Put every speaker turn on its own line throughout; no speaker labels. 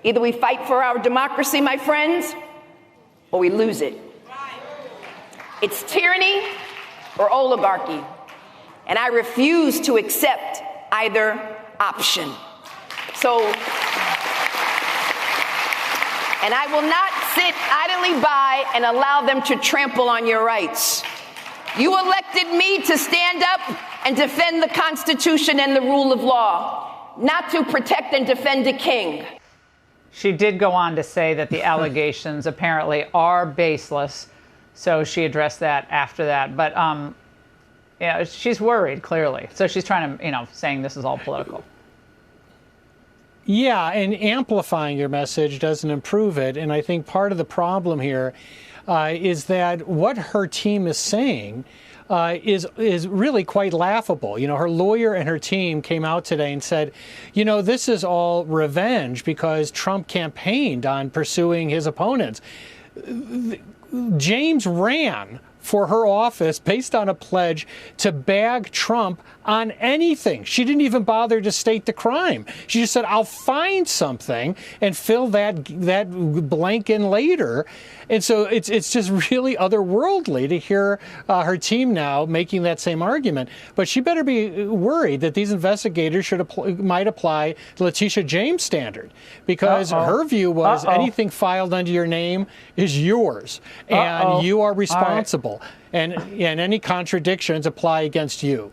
Either we fight for our democracy, my friends, or we lose it. It's tyranny or oligarchy, and I refuse to accept either option. And I will not sit idly by and allow them to trample on your rights. You elected me to stand up and defend the Constitution and the rule of law, not to protect and defend a king.
She did go on to say that the allegations apparently are baseless, so she addressed that after that. But yeah, she's worried, clearly. So she's trying to, saying this is all political.
Yeah, and amplifying your message doesn't improve it. And I think part of the problem here is that what her team is saying is really quite laughable. Her lawyer and her team came out today and said, this is all revenge because Trump campaigned on pursuing his opponents. James ran for her office based on a pledge to bag Trump on anything. She didn't even bother to state the crime. She just said, I'll find something and fill that blank in later. And so it's just really otherworldly to hear her team now making that same argument. But she better be worried that these investigators might apply the Letitia James standard, because her view was anything filed under your name is yours, and you are responsible. And any contradictions apply against you.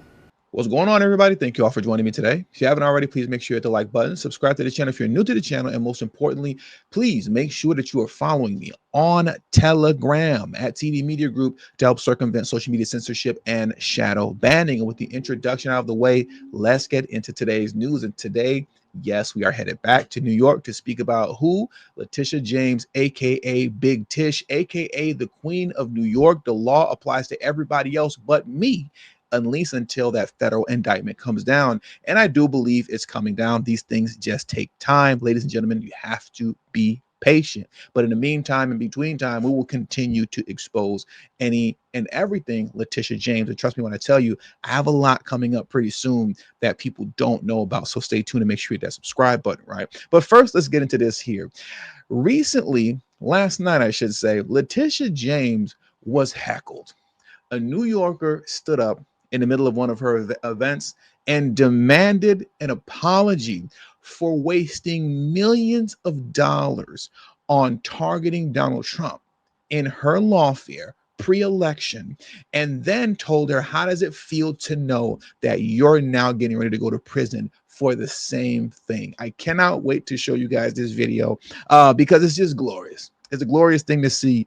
What's going on, everybody? Thank you all for joining me today. If you haven't already, please make sure you hit the like button, subscribe to the channel if you're new to the channel, and most importantly, please make sure that you are following me on Telegram at TD Media Group to help circumvent social media censorship and shadow banning. And with the introduction out of the way, let's get into today's news. And today, yes, we are headed back to New York to speak about who? Letitia James, aka Big Tish, aka the Queen of New York. The law applies to everybody else but me, at least until that federal indictment comes down. And I do believe it's coming down. These things just take time. Ladies and gentlemen, you have to be patient. But in the meantime, in between time, we will continue to expose any and everything Letitia James. And trust me when I tell you, I have a lot coming up pretty soon that people don't know about. So stay tuned and make sure you hit that subscribe button, right? But first, let's get into this here. Recently, last night, I should say, Letitia James was heckled. A New Yorker stood up in the middle of one of her events and demanded an apology for wasting millions of dollars on targeting Donald Trump in her lawfare pre-election, and then told her, how does it feel to know that you're now getting ready to go to prison for the same thing? I cannot wait to show you guys this video because it's just glorious. It's a glorious thing to see.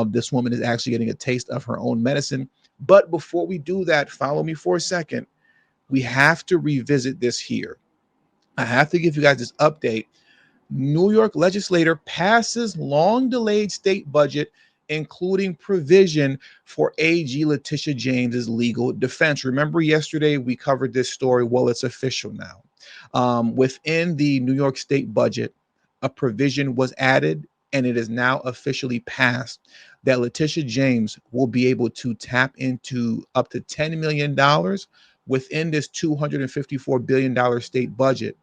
This woman is actually getting a taste of her own medicine. But before we do that, follow me for a second. We have to revisit this here. I have to give you guys this update. New York legislator passes long delayed state budget, including provision for AG Letitia James's legal defense. Remember yesterday we covered this story. Well, it's official now. Within the New York state budget, a provision was added, and it is now officially passed that Letitia James will be able to tap into up to $10 million within this $254 billion state budget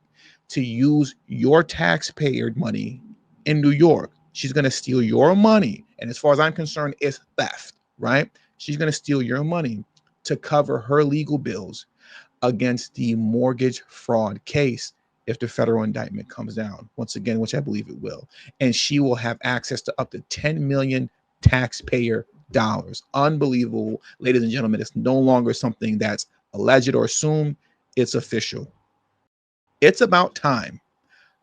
to use your taxpayer money in New York. She's going to steal your money. And as far as I'm concerned, it's theft, right? She's going to steal your money to cover her legal bills against the mortgage fraud case if the federal indictment comes down, once again, which I believe it will. And she will have access to up to 10 million taxpayer dollars. Unbelievable. Ladies and gentlemen, it's no longer something that's alleged or assumed. It's official. It's about time.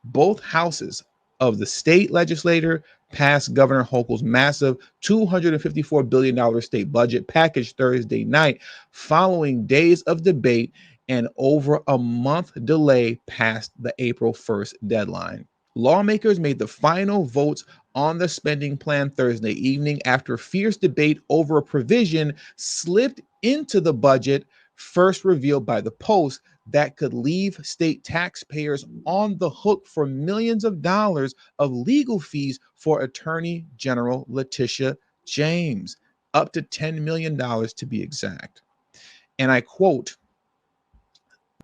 Both houses of the state legislature passed Governor Hochul's massive $254 billion state budget package Thursday night, following days of debate and over a month delay past the April 1st deadline. Lawmakers made the final votes on the spending plan Thursday evening after fierce debate over a provision slipped into the budget, first revealed by the Post, that could leave state taxpayers on the hook for millions of dollars of legal fees for Attorney General Letitia James, up to $10 million to be exact. And I quote,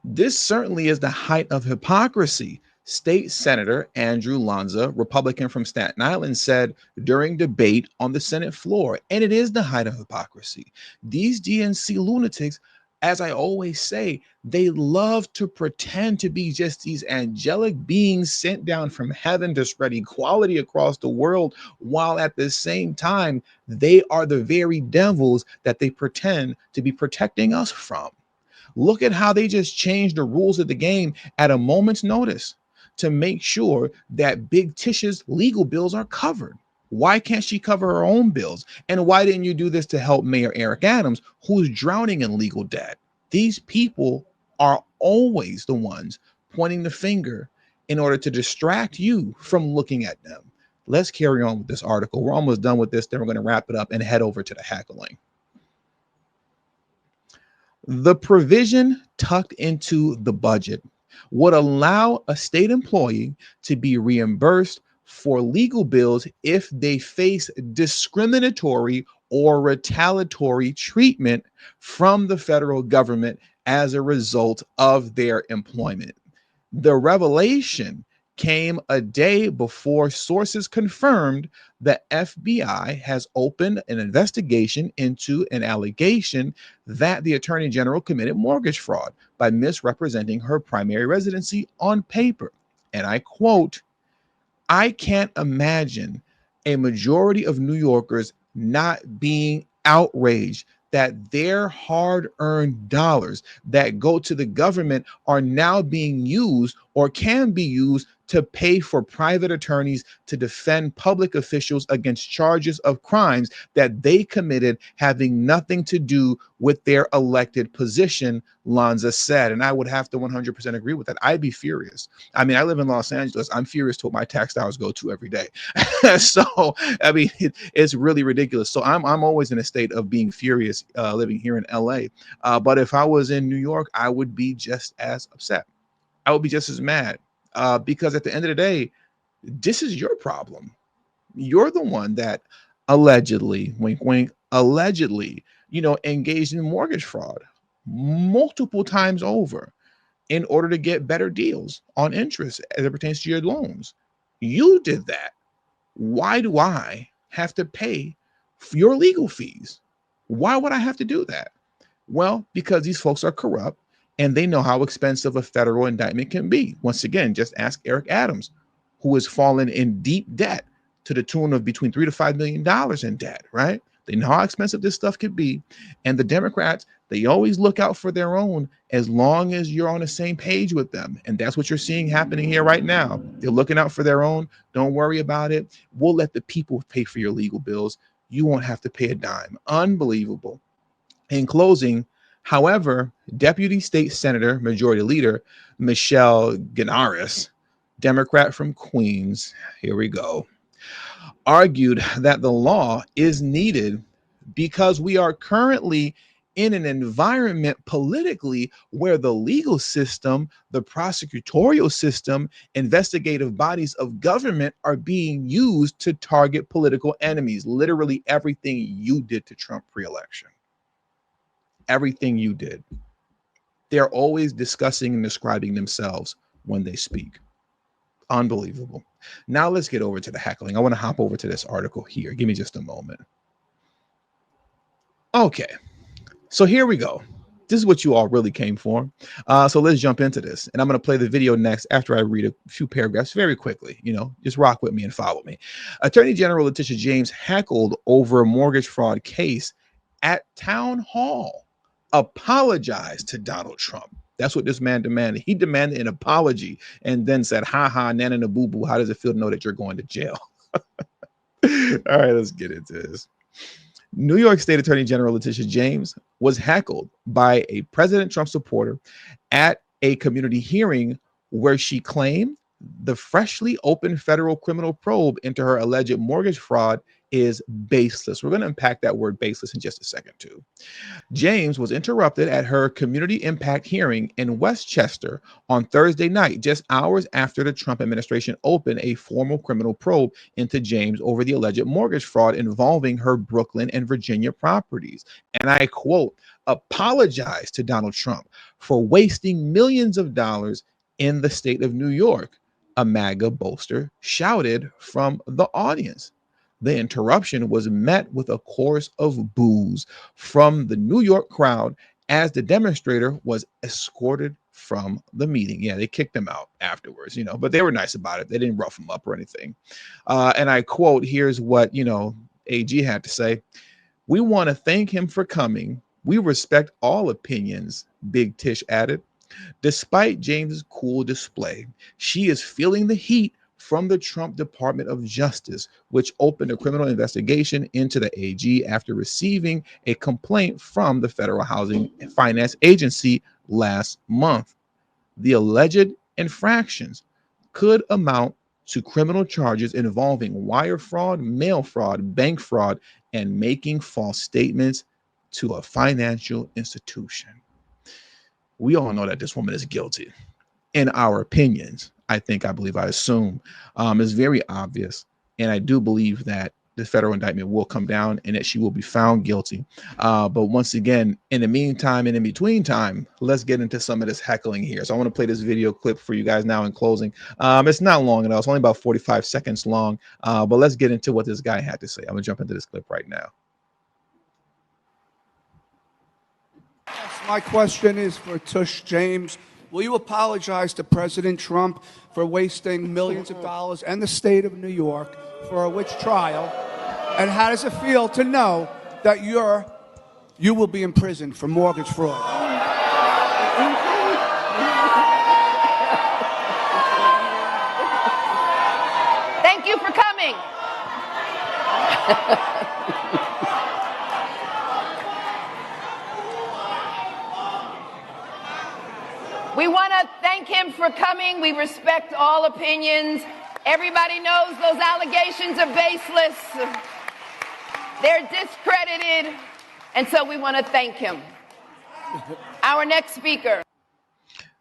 "This certainly is the height of hypocrisy," State Senator Andrew Lanza, Republican from Staten Island, said during debate on the Senate floor, and it is the height of hypocrisy. These DNC lunatics, as I always say, they love to pretend to be just these angelic beings sent down from heaven to spread equality across the world, while at the same time, they are the very devils that they pretend to be protecting us from. Look at how they just changed the rules of the game at a moment's notice to make sure that Big Tish's legal bills are covered. Why can't she cover her own bills? And why didn't you do this to help Mayor Eric Adams, who's drowning in legal debt? These people are always the ones pointing the finger in order to distract you from looking at them. Let's carry on with this article. We're almost done with this. Then we're going to wrap it up and head over to the heckling. The provision tucked into the budget would allow a state employee to be reimbursed for legal bills if they face discriminatory or retaliatory treatment from the federal government as a result of their employment. The revelation came a day before sources confirmed the FBI has opened an investigation into an allegation that the Attorney General committed mortgage fraud by misrepresenting her primary residency on paper. And I quote, "I can't imagine a majority of New Yorkers not being outraged that their hard-earned dollars that go to the government are now being used or can be used to pay for private attorneys to defend public officials against charges of crimes that they committed having nothing to do with their elected position," Lanza said. And I would have to 100% agree with that. I'd be furious. I mean, I live in Los Angeles. I'm furious to what my tax dollars go to every day. So, I mean, it's really ridiculous. So I'm always in a state of being furious living here in LA. But if I was in New York, I would be just as upset. I would be just as mad. Because at the end of the day, this is your problem. You're the one that allegedly, wink, wink, allegedly, engaged in mortgage fraud multiple times over in order to get better deals on interest as it pertains to your loans. You did that. Why do I have to pay for your legal fees? Why would I have to do that? Well, because these folks are corrupt. And they know how expensive a federal indictment can be. Once again, just ask Eric Adams, who has fallen in deep debt to the tune of between $3 to $5 million in debt, right? They know how expensive this stuff could be. And the Democrats, they always look out for their own as long as you're on the same page with them. And that's what you're seeing happening here right now. They're looking out for their own. Don't worry about it. We'll let the people pay for your legal bills. You won't have to pay a dime. Unbelievable. In closing, however, Deputy State Senator Majority Leader Michelle Ganaris, Democrat from Queens, here we go, argued that the law is needed because we are currently in an environment politically where the legal system, the prosecutorial system, investigative bodies of government are being used to target political enemies. Literally everything you did to Trump pre-election. Everything you did. They're always discussing and describing themselves when they speak. Unbelievable. Now let's get over to the heckling. I want to hop over to this article here. Give me just a moment. Okay, so here we go. This is what you all really came for. So let's jump into this. And I'm going to play the video next after I read a few paragraphs very quickly. Just rock with me and follow me. Attorney General Letitia James heckled over a mortgage fraud case at town hall. Apologized to Donald Trump. That's what this man demanded. He demanded an apology and then said, "Ha ha, nana na boo boo. How does it feel to know that you're going to jail?" All right, let's get into this. New York State Attorney General Letitia James was heckled by a President Trump supporter at a community hearing where she claimed the freshly opened federal criminal probe into her alleged mortgage fraud is baseless. We're going to unpack that word baseless in just a second, too. James was interrupted at her community impact hearing in Westchester on Thursday night, just hours after the Trump administration opened a formal criminal probe into James over the alleged mortgage fraud involving her Brooklyn and Virginia properties. And I quote, "Apologize to Donald Trump for wasting millions of dollars in the state of New York." a MAGA bolster shouted from the audience. The interruption was met with a chorus of boos from the New York crowd as the demonstrator was escorted from the meeting. Yeah, they kicked him out afterwards, but they were nice about it. They didn't rough him up or anything. And I quote, here's what, AG had to say. "We want to thank him for coming. We respect all opinions," Big Tish added. Despite James's cool display, she is feeling the heat from the Trump Department of Justice, which opened a criminal investigation into the AG after receiving a complaint from the Federal Housing and Finance Agency last month. The alleged infractions could amount to criminal charges involving wire fraud, mail fraud, bank fraud, and making false statements to a financial institution. We all know that this woman is guilty. In our opinions, I assume, is very obvious. And I do believe that the federal indictment will come down and that she will be found guilty. But once again, in the meantime and in between time, let's get into some of this heckling here. So I want to play this video clip for you guys now in closing. It's not long enough. It's only about 45 seconds long. But let's get into what this guy had to say. I'm going to jump into this clip right now.
Yes, my question is for Tush James. Will you apologize to President Trump for wasting millions of dollars and the state of New York for a witch trial? And how does it feel to know that you will be imprisoned for mortgage fraud?
Thank you for coming. We want to thank him for coming. We respect all opinions. Everybody knows those allegations are baseless. They're discredited. And so we want to thank him. Our next speaker.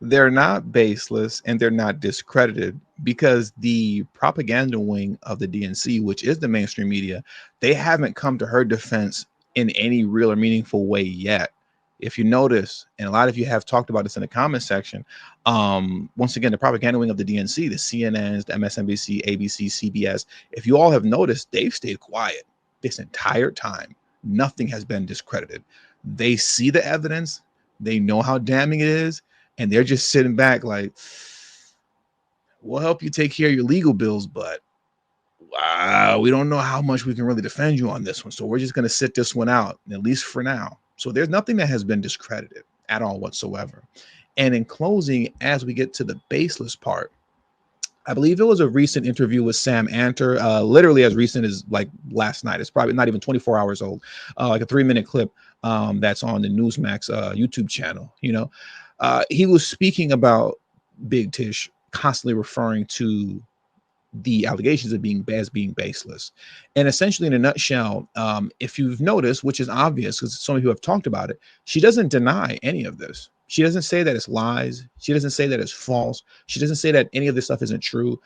They're not baseless and they're not discredited because the propaganda wing of the DNC, which is the mainstream media, they haven't come to her defense in any real or meaningful way yet. If you notice, and a lot of you have talked about this in the comment section, once again, the propaganda wing of the DNC, the CNNs, the MSNBC, ABC, CBS, if you all have noticed, they've stayed quiet this entire time. Nothing has been discredited. They see the evidence, they know how damning it is, and they're just sitting back like, we'll help you take care of your legal bills, but we don't know how much we can really defend you on this one. So we're just going to sit this one out, at least for now. So there's nothing that has been discredited at all whatsoever. And in closing, as we get to the baseless part, I believe it was a recent interview with Sam Anter, literally as recent as like last night. It's probably not even 24 hours old, like a 3-minute clip that's on the Newsmax YouTube channel. He was speaking about Big Tish constantly referring to the allegations of being baseless. And essentially, in a nutshell, if you've noticed, which is obvious because some of you have talked about it, she doesn't deny any of this. She doesn't say that it's lies. She doesn't say that it's false. She doesn't say that any of this stuff isn't true.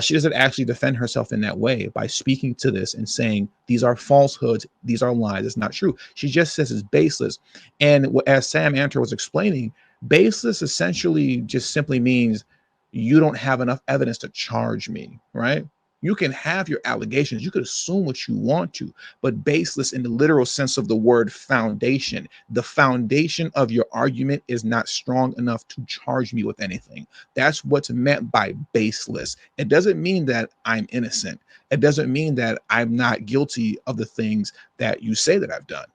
She doesn't actually defend herself in that way by speaking to this and saying these are falsehoods, these are lies, it's not true. She just says it's baseless. And as Sam Anter was explaining, baseless essentially just simply means you don't have enough evidence to charge me, right? You can have your allegations, you could assume what you want to, but baseless in the literal sense of the word foundation, the foundation of your argument is not strong enough to charge me with anything. That's what's meant by baseless. It doesn't mean that I'm innocent. It doesn't mean that I'm not guilty of the things that you say that I've done.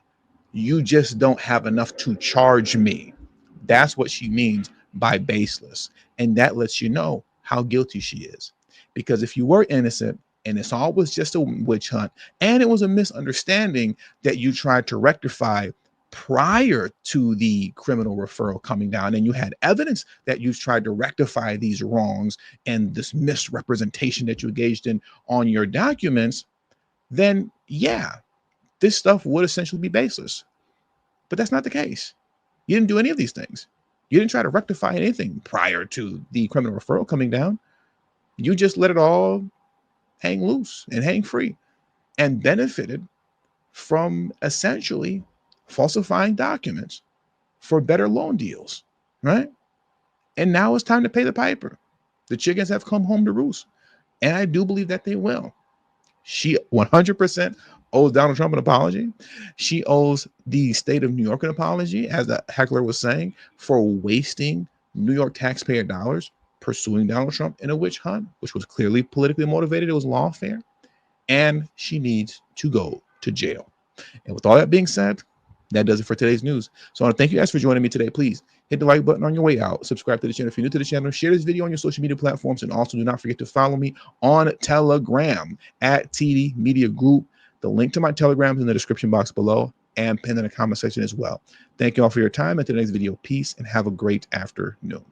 You just don't have enough to charge me. That's what she means by baseless. And that lets you know how guilty she is. Because if you were innocent and it's all was just a witch hunt and it was a misunderstanding that you tried to rectify prior to the criminal referral coming down, and you had evidence that you tried to rectify these wrongs and this misrepresentation that you engaged in on your documents, then yeah, this stuff would essentially be baseless. But that's not the case. You didn't do any of these things. You didn't try to rectify anything prior to the criminal referral coming down. You just let it all hang loose and hang free and benefited from essentially falsifying documents for better loan deals, right? And now it's time to pay the piper. The chickens have come home to roost. And I do believe that they will. She 100% owes Donald Trump an apology. She owes the state of New York an apology, as the Heckler was saying, for wasting New York taxpayer dollars pursuing Donald Trump in a witch hunt, which was clearly politically motivated. It was lawfare. And she needs to go to jail. And with all that being said, that does it for today's news. So I want to thank you guys for joining me today. Please hit the like button on your way out. Subscribe to the channel if you're new to the channel. Share this video on your social media platforms. And also do not forget to follow me on Telegram at TD Media Group. The link to my Telegram is in the description box below and pinned in the comment section as well. Thank you all for your time. Until the next video, peace and have a great afternoon.